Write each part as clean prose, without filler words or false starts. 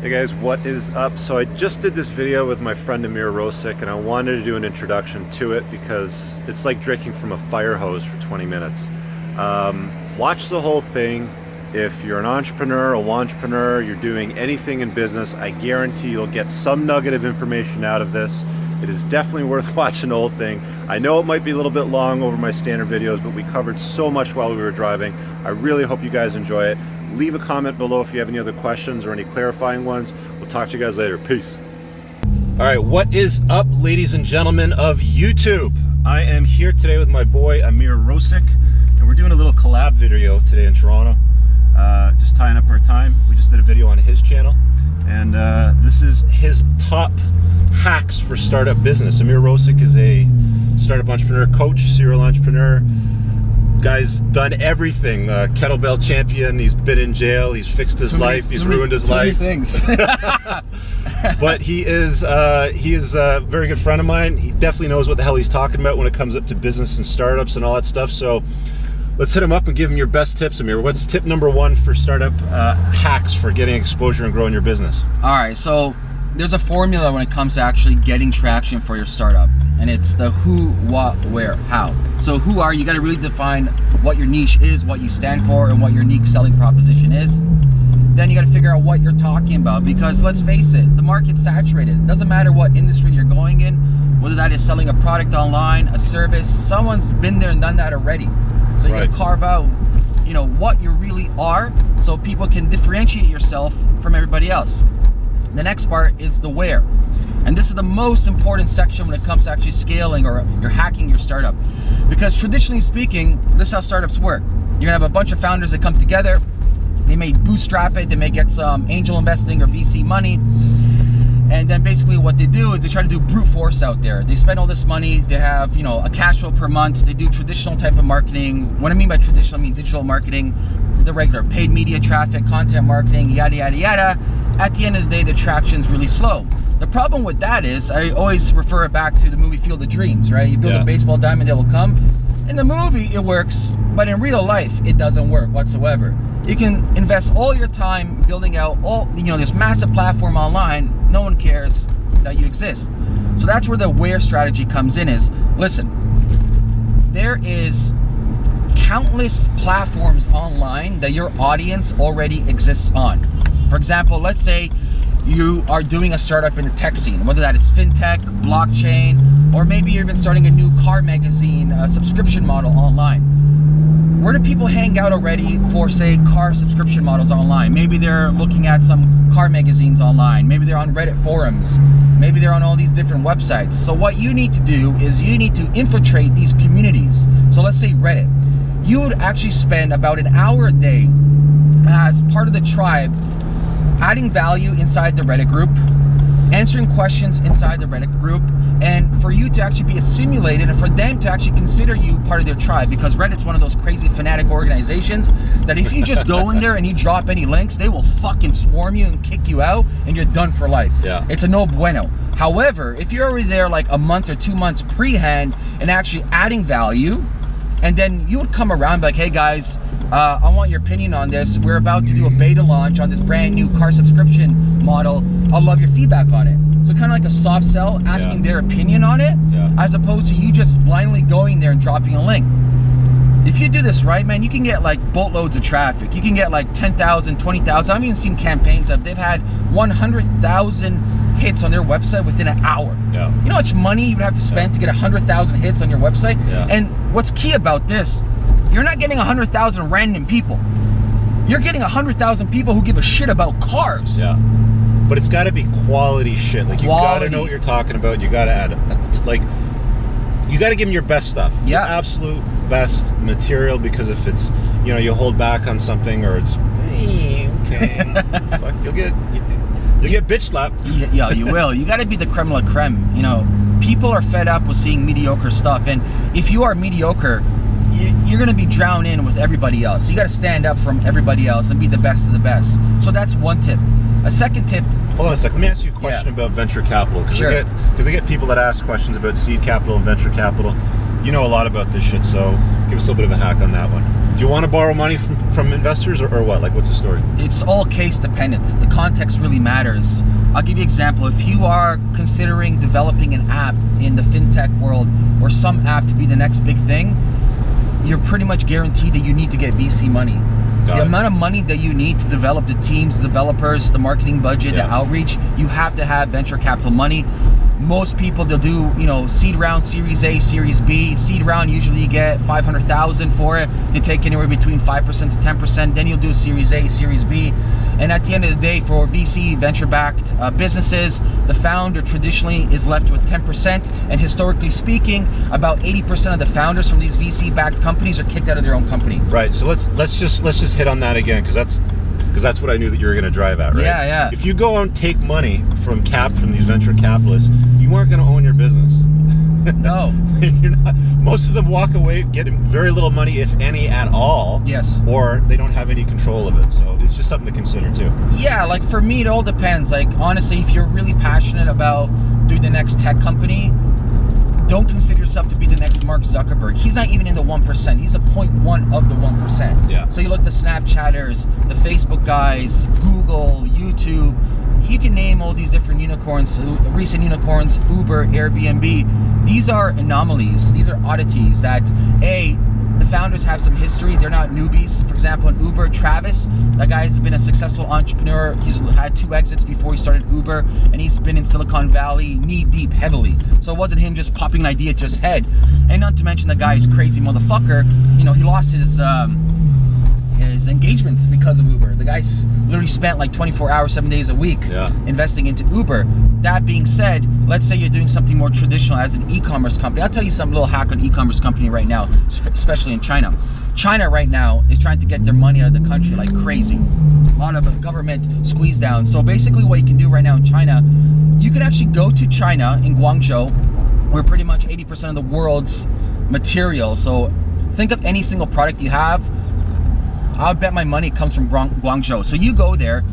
Hey guys, what is up? So I just did this video with my friend Ameer Rosic, and I wanted to do an introduction to it because it's like drinking from a fire hose for 20 minutes. Watch the whole thing. If you're an entrepreneur, a wantrepreneur, you're doing anything in business, I guarantee you'll get some nugget of information out of this. It is definitely worth watching the whole thing. I know it might be a little bit long over my standard videos, but we covered so much while we were driving. I really hope you guys enjoy it. Leave a comment below if you have any other questions or any clarifying ones. We'll talk to you guys later. Peace. All right, what is up, ladies and gentlemen of YouTube? I am here today with my boy Ameer Rosic, and we're doing a little collab video today in Toronto. Just tying up our time. We just did a video on his channel, and this is his top hacks for startup business. Ameer Rosic is a startup entrepreneur, coach, serial entrepreneur. Guy's done everything. Kettlebell champion. He's been in jail. He's fixed his life. He's ruined his life. Things. But he is a very good friend of mine. He definitely knows what the hell he's talking about when it comes up to business and startups and all that stuff. So let's hit him up and give him your best tips, Ameer. What's tip number one for startup hacks for getting exposure and growing your business? All right, so there's a formula when it comes to actually getting traction for your startup, and it's the who, what, where, how. So who are you? You got to really define what your niche is, what you stand for, and what your unique selling proposition is. Then you got to figure out what you're talking about, because let's face it, the market's saturated. It doesn't matter what industry you're going in, whether that is selling a product online, a service, someone's been there and done that already. So you got to carve out, you know, what you really are, so people can differentiate yourself from everybody else. The next part is the where. And this is the most important section when it comes to actually scaling or you're hacking your startup. Because traditionally speaking, this is how startups work. You're gonna have a bunch of founders that come together. They may bootstrap it, they may get some angel investing or VC money. And then basically what they do is they try to do brute force out there. They spend all this money, they have, you know, a cash flow per month, they do traditional type of marketing. What I mean by traditional, I mean digital marketing, the regular paid media traffic, content marketing, yada, yada, yada. At the end of the day, the traction's really slow. The problem with that is, I always refer it back to the movie Field of Dreams, right? You build a baseball diamond, it will come. In the movie, it works, but in real life, it doesn't work whatsoever. You can invest all your time building out this massive platform online, no one cares that you exist. So that's where the where strategy comes in is, listen, there is countless platforms online that your audience already exists on. For example, let's say you are doing a startup in the tech scene, whether that is fintech, blockchain, or maybe you're even starting a new car magazine subscription model online. Where do people hang out already for, say, car subscription models online? Maybe they're looking at some car magazines online. Maybe they're on Reddit forums. Maybe they're on all these different websites. So what you need to do is you need to infiltrate these communities. So let's say Reddit. You would actually spend about an hour a day as part of the tribe, adding value inside the Reddit group, answering questions inside the Reddit group, and for you to actually be assimilated and for them to actually consider you part of their tribe, because Reddit's one of those crazy fanatic organizations that if you just go in there and you drop any links, they will fucking swarm you and kick you out and you're done for life. Yeah. It's a no bueno. However, if you're already there like a month or 2 months pre-hand and actually adding value, and then you would come around and be like, hey guys, I want your opinion on this. We're about to do a beta launch on this brand new car subscription model. I'll love your feedback on it. So kind of like a soft sell, asking their opinion on it, as opposed to you just blindly going there and dropping a link. If you do this right, man, you can get like boatloads of traffic. You can get like 10,000, 20,000. I've even seen campaigns that they've had 100,000 hits on their website within an hour. You know how much money you would have to spend to get 100,000 hits on your website? And what's key about this, you're not getting 100,000 random people. You're getting 100,000 people who give a shit about cars. But it's got to be quality shit. Like, you got to know what you're talking about. You got to add, you got to give them your best stuff. Your absolute best material, because if it's, you know, you hold back on something or it's, fuck, you'll get bitch slapped. Yeah, you will. You got to be the creme la creme. You know, people are fed up with seeing mediocre stuff, and if you are mediocre, you're going to be drowned in with everybody else. You got to stand up from everybody else and be the best of the best. So that's one tip. A second tip. Hold on a second. Let me ask you a question about venture capital, because I get people that ask questions about seed capital and venture capital. you know a lot about this shit, so give us a little bit of a hack on that one. Do you want to borrow money from investors or what? Like, what's the story? It's all case dependent. The context really matters. I'll give you an example. If you are considering developing an app in the fintech world or some app to be the next big thing, you're pretty much guaranteed that you need to get VC money. The amount of money that you need to develop the teams, the developers, the marketing budget, the outreach, you have to have venture capital money. Most people, they'll do, seed round, Series A, Series B. Seed round, usually you get $500,000 for it. They take anywhere between 5% to 10%. Then you'll do Series A, Series B. And at the end of the day, for VC venture-backed businesses, the founder traditionally is left with 10%. And historically speaking, about 80% of the founders from these VC-backed companies are kicked out of their own company. Right. So let's just hit on that again, because that's what I knew that you were going to drive at, right? Yeah. If you go and take money from these venture capitalists, you aren't going to own your business. No. You're not. Most of them walk away getting very little money, if any at all. Yes. Or they don't have any control of it. So it's just something to consider too. Yeah, like for me, it all depends. Like honestly, if you're really passionate about doing the next tech company, don't consider yourself to be the next Mark Zuckerberg. He's not even in the 1%. He's a 0.1 of the 1%. Yeah. So you look at the Snapchatters, the Facebook guys, Google, YouTube. You can name all these different unicorns, recent unicorns, Uber, Airbnb. These are anomalies. These are oddities that, the founders have some history. They're not newbies. For example, in Uber, Travis, that guy has been a successful entrepreneur. He's had 2 exits before he started Uber, and he's been in Silicon Valley knee deep heavily. So it wasn't him just popping an idea to his head. And not to mention the guy's crazy motherfucker. He lost his engagements because of Uber. The guy's literally spent like 24 hours, 7 days a week investing into Uber. That being said, let's say you're doing something more traditional as an e-commerce company. I'll tell you some little hack on e-commerce company right now, especially in China. China right now is trying to get their money out of the country like crazy. A lot of government squeeze down. So basically what you can do right now in China, you can actually go to China in Guangzhou, where pretty much 80% of the world's material. So think of any single product you have, I would bet my money comes from Guangzhou. So you go there,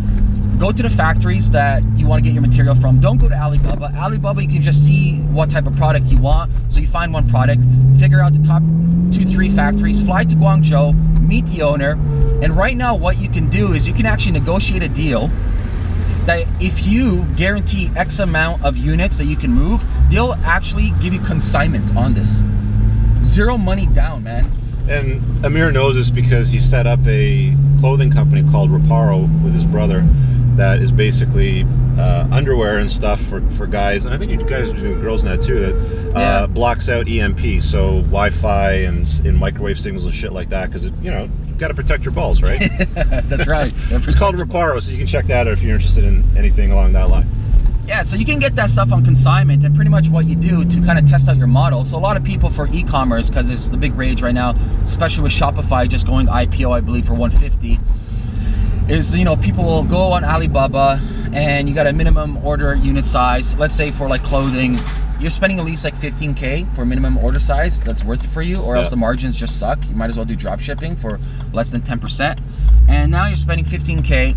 go to the factories that you want to get your material from. Don't go to Alibaba. Alibaba, you can just see what type of product you want. So you find one product, figure out the top 2-3 factories, fly to Guangzhou, meet the owner. And right now what you can do is you can actually negotiate a deal that if you guarantee X amount of units that you can move, they'll actually give you consignment on this. Zero money down, man. And Ameer knows this because he set up a clothing company called Reparo with his brother that is basically underwear and stuff for guys. And I think you guys are doing girls now too, that blocks out EMP, so Wi-Fi and microwave signals and shit like that, because you've got to protect your balls, right? That's right. It's called Reparo, so you can check that out if you're interested in anything along that line. Yeah, so you can get that stuff on consignment, and pretty much what you do to kind of test out your model. So a lot of people for e-commerce, because it's the big rage right now, especially with Shopify just going IPO, I believe, for 150, is, people will go on Alibaba and you got a minimum order unit size. Let's say for like clothing, you're spending at least like 15K for minimum order size. That's worth it for you, or else the margins just suck. You might as well do drop shipping for less than 10%. And now you're spending 15K.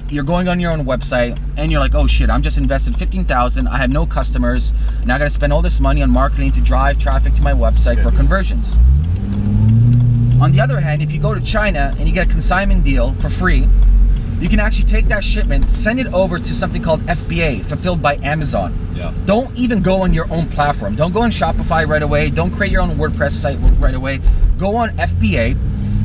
You're going on your own website and you're like, oh shit, I'm just invested 15,000. I have no customers. Now I got to spend all this money on marketing to drive traffic to my website for conversions. On the other hand, if you go to China and you get a consignment deal for free, you can actually take that shipment, send it over to something called FBA, fulfilled by Amazon. Yeah. Don't even go on your own platform. Don't go on Shopify right away. Don't create your own WordPress site right away. Go on FBA.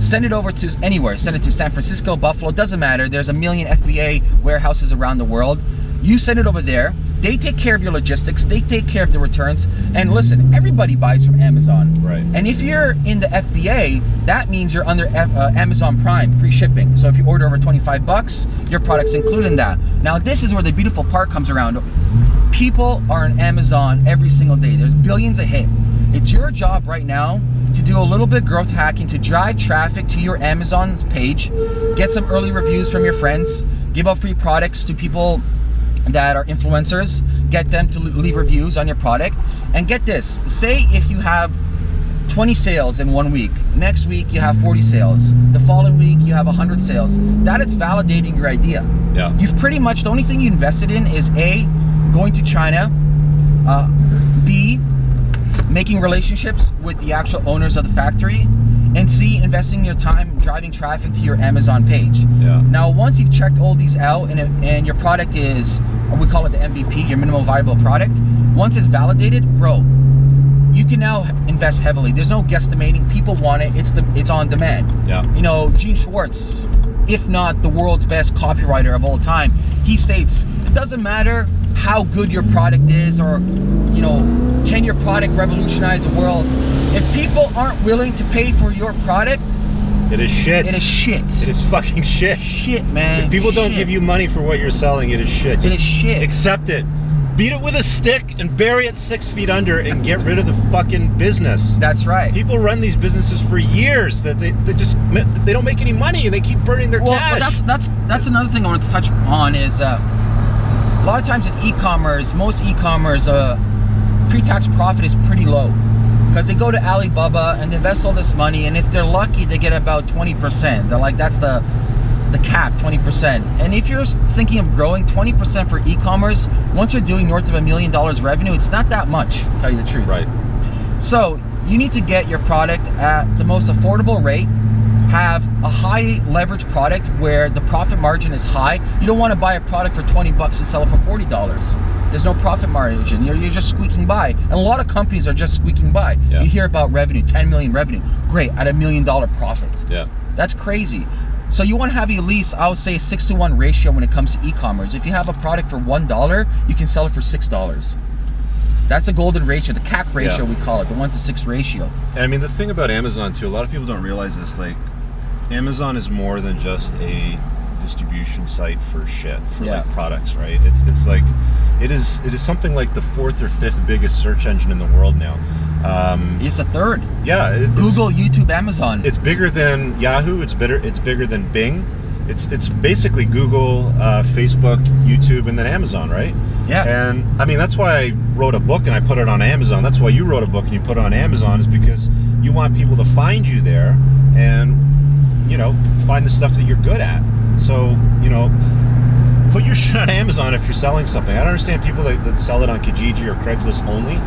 Send it over to anywhere. Send it to San Francisco, Buffalo, doesn't matter. There's a million FBA warehouses around the world. You send it over there. They take care of your logistics. They take care of the returns. And listen, everybody buys from Amazon. Right. And if you're in the FBA, that means you're under Amazon Prime, free shipping. So if you order over $25, your product's included in that. Now, this is where the beautiful part comes around. People are on Amazon every single day. There's billions a hit. It's your job right now to do a little bit of growth hacking to drive traffic to your Amazon page, get some early reviews from your friends, give out free products to people that are influencers, get them to leave reviews on your product. And get this, say if you have 20 sales in 1 week, next week you have 40 sales, the following week you have 100 sales, that is validating your idea. Yeah. You've pretty much, the only thing you invested in is A, going to China, B, making relationships with the actual owners of the factory, and C, investing your time driving traffic to your Amazon page. Yeah. Now, once you've checked all these out and your product is, or we call it the MVP, your minimal viable product, once it's validated, bro, you can now invest heavily. There's no guesstimating. People want it. It's on demand. Yeah. You know, Gene Schwartz, if not the world's best copywriter of all time, he states, it doesn't matter how good your product is, or, you know, can your product revolutionize the world? If people aren't willing to pay for your product, it is shit. It is shit. It is fucking shit. Shit, man. If people don't give you money for what you're selling, it is shit. Just it is shit. Accept it. Beat it with a stick and bury it 6 feet under and get rid of the fucking business. That's right. People run these businesses for years that they don't make any money and they keep burning their cash. Well, that's another thing I wanted to touch on is a lot of times in e-commerce, most e-commerce pre-tax profit is pretty low because they go to Alibaba and they invest all this money, and if they're lucky, they get about 20%. They're like, that's the cap, 20%. And if you're thinking of growing 20% for e-commerce, once you're doing north of $1 million revenue, it's not that much, to tell you the truth. Right. So you need to get your product at the most affordable rate, have a high leverage product where the profit margin is high. You don't want to buy a product for $20 and sell it for $40. There's no profit margin. You're just squeaking by. And a lot of companies are just squeaking by. Yeah. You hear about revenue, 10 million revenue. Great, at $1 million profit. Yeah. That's crazy. So you want to have at least, I would say, a 6-to-1 ratio when it comes to e-commerce. If you have a product for $1, you can sell it for $6. That's a golden ratio, the CAC ratio, we call it, the 1-to-6 ratio. And I mean, the thing about Amazon too, a lot of people don't realize this, like, Amazon is more than just a distribution site for shit, for like products, right? It's like, it is something like the 4th or 5th biggest search engine in the world now. It's a third. Yeah. Google, YouTube, Amazon. It's bigger than Yahoo. It's bigger than Bing. It's basically Google, Facebook, YouTube, and then Amazon, right? Yeah. And I mean, that's why I wrote a book and I put it on Amazon. That's why you wrote a book and you put it on Amazon, is because you want people to find you there and, you know, find the stuff that you're good at. So, you know, put your shit on Amazon if you're selling something. I don't understand people that sell it on Kijiji or Craigslist only,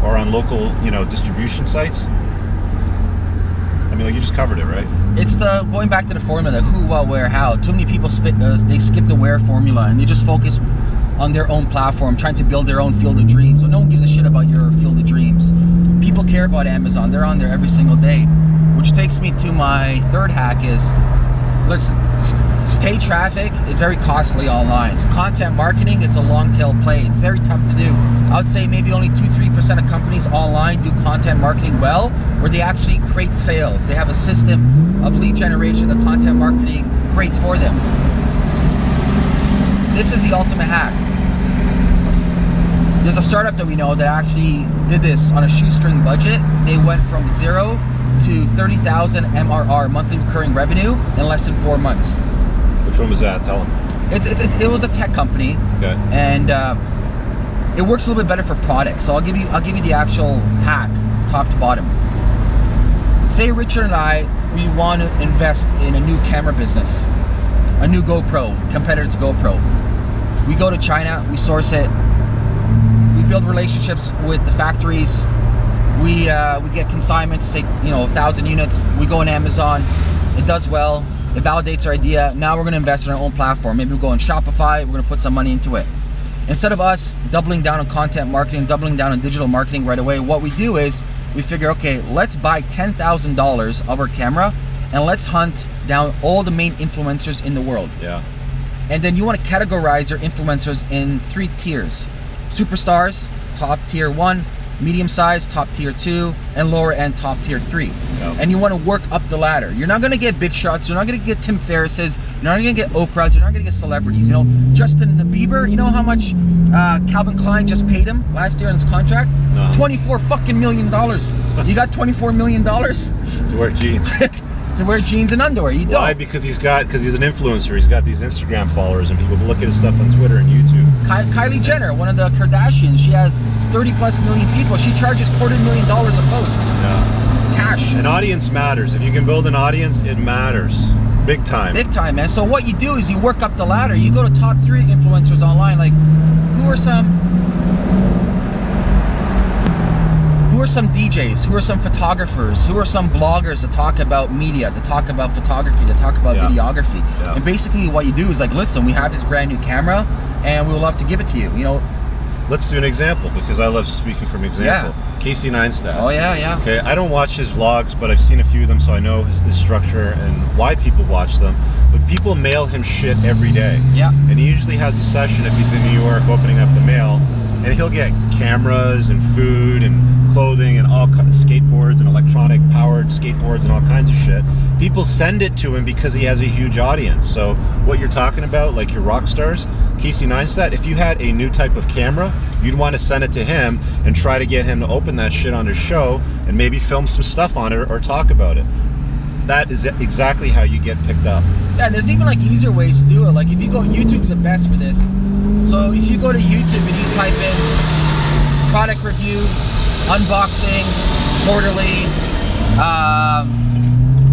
or on local, you know, distribution sites. I mean, like, you just covered it, right? It's the going back to the formula, the who, what, where, how. Too many people they skip the where formula and they just focus on their own platform, trying to build their own field of dreams. So no one gives a shit about your field of dreams. People care about Amazon. They're on there every single day. Which takes me to my third hack is, listen, paid traffic is very costly online. Content marketing, it's a long tail play. It's very tough to do. I would say maybe only 2-3% of companies online do content marketing well, where they actually create sales. They have a system of lead generation that content marketing creates for them. This is the ultimate hack. There's a startup that we know that actually did this on a shoestring budget. They went from 0 to 30,000 MRR, monthly recurring revenue, in less than 4 months. Which one was that? Tell them. It was a tech company. Okay. And it works a little bit better for products. So I'll give you the actual hack, top to bottom. Say Richard and I, we want to invest in a new camera business, a new GoPro, competitor to GoPro. We go to China, we source it, we build relationships with the factories. We get consignment to say, 1,000 units. We go on Amazon. It does well. It validates our idea. Now we're going to invest in our own platform. Maybe we'll go on Shopify. We're going to put some money into it. Instead of us doubling down on content marketing, doubling down on digital marketing right away, what we do is we figure, okay, let's buy $10,000 of our camera and let's hunt down all the main influencers in the world. Yeah. And then you want to categorize your influencers in 3 tiers. Superstars, top tier 1, medium size, top tier 2, and lower end, top tier 3. Yep. And you want to work up the ladder. You're not going to get big shots. You're not going to get Tim Ferriss's. You're not going to get Oprah's. You're not going to get celebrities. Justin Bieber, you know how much Calvin Klein just paid him last year in his contract? No. $24 million. You got $24 million? To wear jeans. To wear jeans and underwear. You don't. Why? Because he's an influencer. He's got these Instagram followers and people look at his stuff on Twitter and YouTube. Kylie Jenner, one of the Kardashians, she has 30+ million people. She charges $250,000 a post. Yeah. Cash. An audience matters. If you can build an audience, it matters. Big time. Big time, man. So what you do is you work up the ladder. You go to top 3 influencers online. Like, who are are some DJs? Who are some photographers? Who are some bloggers that talk about media, that talk about photography, that talk about videography? Yeah. And basically what you do is like, listen, we have this brand new camera and we would love to give it to you, you know. Let's do an example, because I love speaking from example. Yeah. Casey Neistat. Oh yeah, yeah. Okay, I don't watch his vlogs, but I've seen a few of them, so I know his structure and why people watch them. But people mail him shit every day. Yeah. And he usually has a session if he's in New York opening up the mail, and he'll get cameras and food and clothing and all kinds of skateboards and electronic powered skateboards and all kinds of shit. People send it to him because he has a huge audience. So what you're talking about, like your rock stars, Casey Neistat, if you had a new type of camera, you'd want to send it to him and try to get him to open that shit on his show and maybe film some stuff on it or talk about it. That is exactly how you get picked up. Yeah, there's even like easier ways to do it. Like if you go, YouTube's the best for this. So if you go to YouTube and you type in product review, unboxing, quarterly,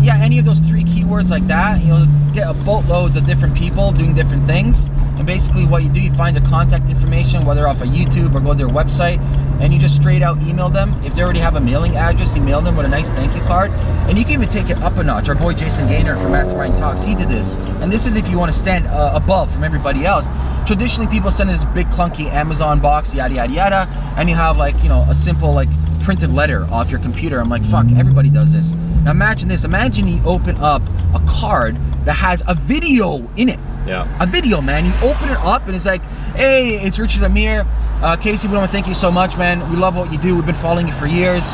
yeah, any of those 3 keywords like that, you'll get a boatloads of different people doing different things. And basically what you do, you find their contact information, whether off of YouTube or go to their website, and you just straight out email them. If they already have a mailing address, you mail them with a nice thank you card. And you can even take it up a notch. Our boy Jason Gaynor from Mastermind Talks, he did this. And this is if you want to stand above from everybody else. Traditionally, people send this big clunky Amazon box, yada, yada, yada. And you have like, you know, a simple like printed letter off your computer. I'm like, fuck, everybody does this. Now imagine this. Imagine you open up a card that has a video in it. Yeah. A video, man. You open it up and it's like, hey, it's Richard Ameer. Casey, we want to thank you so much, man. We love what you do. We've been following you for years.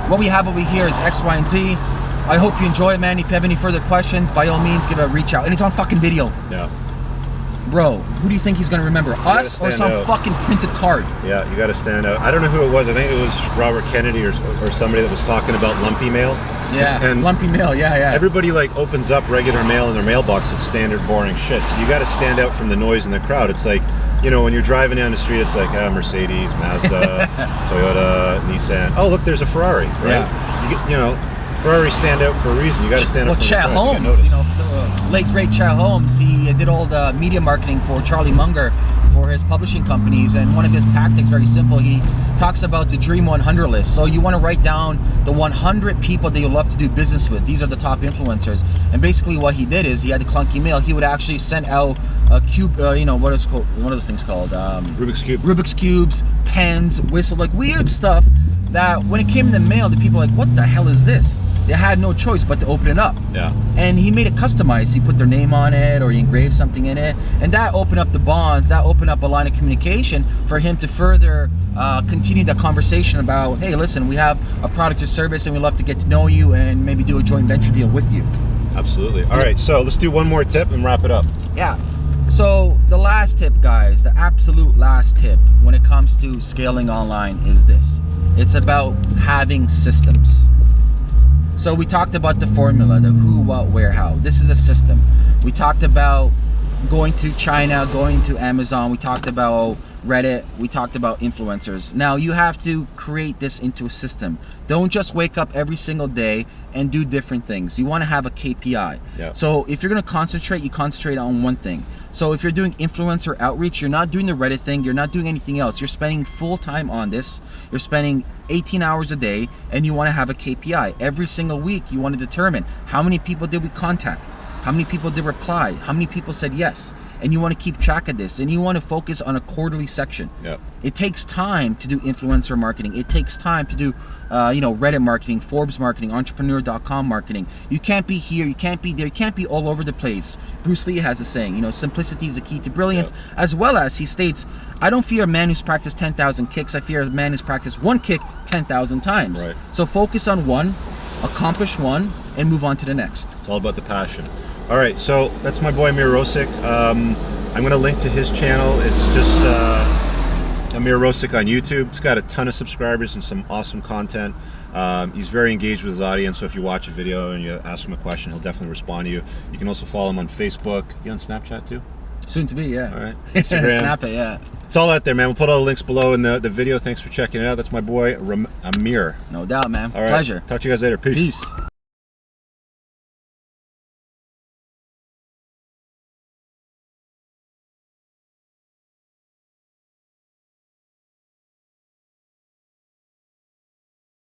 What we have over here is X, Y, and Z. I hope you enjoy it, man. If you have any further questions, by all means, give a reach out. And it's on fucking video. Yeah. Bro, who do you think he's going to remember? Us or some fucking printed card? Yeah, you got to stand out. I don't know who it was. I think it was Robert Kennedy or somebody that was talking about lumpy mail. Yeah, and lumpy mail, yeah. Everybody like opens up regular mail in their mailbox. It's standard boring shit. So you got to stand out from the noise in the crowd. It's like, you know, when you're driving down the street, it's like Mercedes, Mazda, Toyota, Nissan. Oh, look, there's a Ferrari, right? Yeah. You know, Ferrari stand out for a reason. You got to stand out. Well, Chet Holmes, you know, late great Chet Holmes, he did all the media marketing for Charlie Munger for his publishing companies, and one of his tactics, very simple, he talks about the Dream 100 list. So you want to write down the 100 people that you love to do business with. These are the top influencers. And basically what he did is he had the clunky mail. He would actually send out a cube, you know, what are those things called? Rubik's Cube. Rubik's Cubes, pens, whistles, like weird stuff that when it came in the mail, the people were like, what the hell is this? They had no choice but to open it up. Yeah. And he made it customized. He put their name on it, or he engraved something in it, and that opened up the bonds. That opened up a line of communication for him to further continue the conversation about, hey, listen, we have a product or service, and we'd love to get to know you and maybe do a joint venture deal with you. Absolutely. All right, so let's do one more tip and wrap it up. Yeah. So the last tip, guys, the absolute last tip when it comes to scaling online is this. It's about having systems. So we talked about the formula, the who, what, where, how. This is a system. We talked about going to China, going to Amazon. We talked about Reddit. We talked about influencers. Now you have to create this into a system. Don't just wake up every single day and do different things. You want to have a KPI. Yeah. So if you're going to concentrate, you concentrate on one thing. So if you're doing influencer outreach, you're not doing the Reddit thing. You're not doing anything else. You're spending full time on this. You're spending 18 hours a day, and you want to have a KPI. Every single week, you want to determine how many people did we contact? How many people did reply? How many people said yes? And you want to keep track of this, and you want to focus on a quarterly section. Yep. It takes time to do influencer marketing. It takes time to do, you know, Reddit marketing, Forbes marketing, entrepreneur.com marketing. You can't be here, you can't be there, you can't be all over the place. Bruce Lee has a saying, you know, simplicity is the key to brilliance. Yep. As well as he states, I don't fear a man who's practiced 10,000 kicks. I fear a man who's practiced one kick 10,000 times. Right. So focus on one, accomplish one, and move on to the next. It's all about the passion. All right, so that's my boy Ameer Rosic. I'm going to link to his channel. It's just Ameer Rosic on YouTube. He's got a ton of subscribers and some awesome content. He's very engaged with his audience, so if you watch a video and you ask him a question, he'll definitely respond to you. You can also follow him on Facebook. You on Snapchat too? Soon to be, yeah. All right. Instagram. Snap it, yeah. It's all out there, man. We'll put all the links below in the video. Thanks for checking it out. That's my boy Ameer. No doubt, man. All right. Pleasure. Talk to you guys later. Peace. Peace.